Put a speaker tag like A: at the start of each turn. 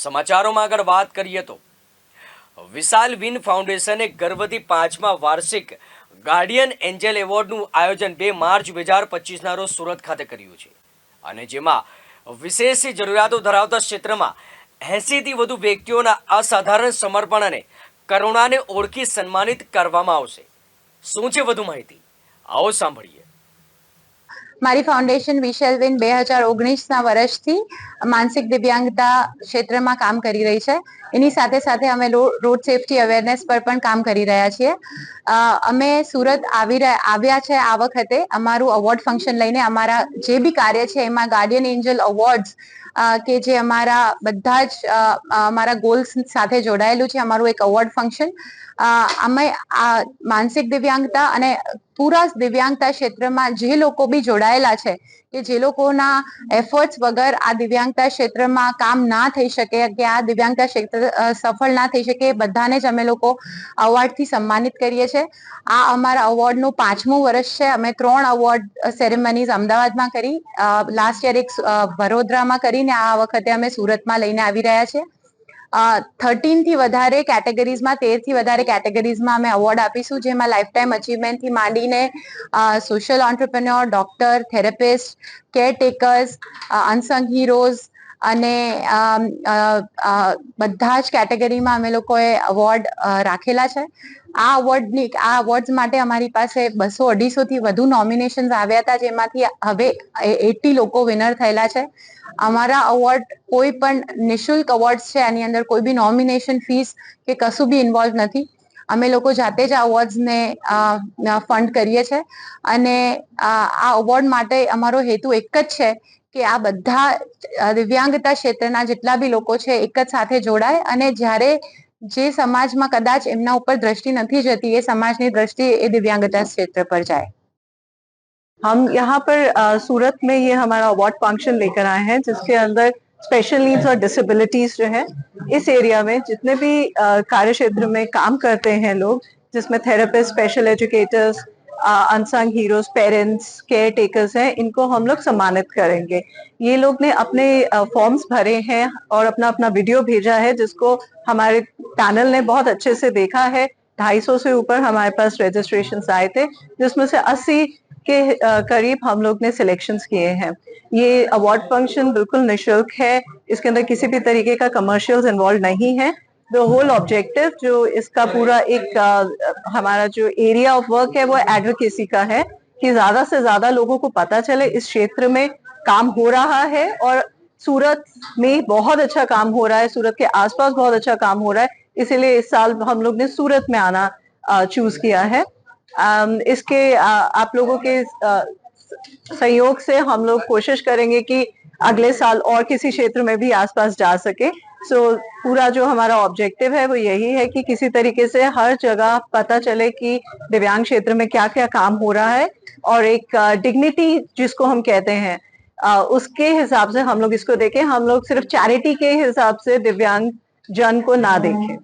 A: સમાચારોમાં આગળ વાત કરીએ તો વિશાલ વિન ફાઉન્ડેશને ગર્ભવતી 5મા વાર્ષિક ગાર્ડિયન એન્જલ એવોર્ડનું આયોજન 2 માર્ચ 2025ના રોજ સુરત ખાતે કર્યું છે અને જેમાં વિશેષ જરૂરિયાતો ધરાવતા ક્ષેત્રમાં 80થી વધુ વ્યક્તિઓના અસાધારણ સમર્પણ અને કરુણાને ઓળખી સન્માનિત કરવામાં આવશે। શું છે વધુ માહિતી, આવો સાંભળીએ।
B: મારી ફાઉન્ડેશન વિશાલ વિન 2019ના વર્ષથી માનસિક દિવ્યાંગતા ક્ષેત્રમાં કામ કરી રહી છે। એની સાથે સાથે અમે રોડ સેફટી અવેરનેસ પર પણ કામ કરી રહ્યા છીએ। અમે સુરત આવ્યા છે આ વખતે અમારું અવોર્ડ ફંક્શન લઈને। અમારા જે બી કાર્ય છે એમાં ગાર્ડિયન એન્જલ અવોર્ડ્સ કે જે અમારા બધા જ અમારા ગોલ્સ સાથે જોડાયેલું છે, અમારું એક અવોર્ડ ફંક્શન। અમે આ માનસિક દિવ્યાંગતા અને પૂરા દિવ્યાંગતા ક્ષેત્રમાં જે લોકો બી જોડાયેલા છે કે જે લોકોના એફર્ટ્સ વગર આ દિવ્યાંગતા ક્ષેત્રમાં કામ ના થઈ શકે કે આ દિવ્યાંગતા ક્ષેત્ર સફળ ના થઈ શકે, એ બધાને જ અમે લોકો અવોર્ડથી સન્માનિત કરીએ છીએ। આ અમારા અવોર્ડનું 5મું વર્ષ છે। અમે 3 અવોર્ડ સેરેમનીઝ અમદાવાદમાં કરી, લાસ્ટ યર એક વડોદરામાં કરીને આ વખતે અમે સુરતમાં લઈને આવી રહ્યા છીએ। 13થી વધારે કેટેગરીઝમાં 13થી વધારે કેટેગરીઝમાં અમે અવોર્ડ આપીશું, જેમાં લાઈફ ટાઈમ અચીવમેન્ટથી માંડીને social entrepreneur, doctor, therapist, caretakers, unsung heroes અને બધા જ કેટેગરીમાં અમે લોકોએ અવોર્ડ રાખેલા છે। આ અવોર્ડ્સ માટે અમારી પાસે 200-250થી વધુ નોમિનેશન્સ આવ્યા હતા, જેમાંથી હવે 80 લોકો વિનર થયેલા છે। અમારા અવોર્ડ કોઈ પણ નિઃશુલ્ક અવોર્ડ્સ છે, આની અંદર કોઈ બી નોમિનેશન ફીસ કે કશું બી ઇન્વોલ્વ નથી। અમે લોકો જાતે જ આ અવોર્ડ્સને ફંડ કરીએ છીએ અને આ અવોર્ડ માટે અમારો હેતુ એક જ છે કે આ બધા દિવ્યાંગતા ક્ષેત્રના જેટલા બી લોકો છે એક જ સાથે જોડાય અને જ્યારે જે સમાજમાં કદાચ એમના ઉપર દ્રષ્ટિ નથી જતી, એ સમાજની દ્રષ્ટિ એ दिव्यांगता क्षेत्र पर जाए।
C: हम यहाँ पर सूरत में ये हमारा अवार्ड फंक्शन लेकर आए हैं, जिसके अंदर स्पेशल नीड्स और डिसेबिलिटीज जो है इस एरिया में जितने भी कार्य क्षेत्र में काम करते हैं लोग, जिसमें therapist, special educators, unsung heroes, parents, care takers हैं, इनको हम लोग सम्मानित करेंगे। ये लोग ने अपने फॉर्म्स भरे हैं और अपना अपना वीडियो भेजा है, जिसको हमारे पैनल ने बहुत अच्छे से देखा है। 250 से ऊपर हमारे पास रजिस्ट्रेशन आए थे, जिसमें से 80 के करीब हम लोग ने सिलेक्शंस किए हैं। ये अवार्ड फंक्शन बिल्कुल निःशुल्क है, इसके अंदर किसी भी तरीके का कमर्शियल्स इन्वॉल्व नहीं है। द होल ऑब्जेक्टिव जो इसका पूरा एक हमारा जो एरिया ऑफ वर्क है वो एडवोकेसी का है कि ज्यादा से ज्यादा लोगों को पता चले इस क्षेत्र में काम हो रहा है और सूरत में बहुत अच्छा काम हो रहा है, सूरत के आसपास बहुत अच्छा काम हो रहा है। इसीलिए इस साल हम लोग ने सूरत में आना चूज किया है। इसके आप लोगों के सहयोग से हम लोग कोशिश करेंगे कि अगले साल और किसी क्षेत्र में भी आसपास जा सके। सो पूरा जो हमारा ऑब्जेक्टिव है वो यही है कि किसी तरीके से हर जगह पता चले कि दिव्यांग क्षेत्र में क्या क्या काम हो रहा है और एक डिग्निटी जिसको हम कहते हैं उसके हिसाब से हम लोग इसको देखें। हम लोग सिर्फ चैरिटी के हिसाब से दिव्यांग जन को ना देखें।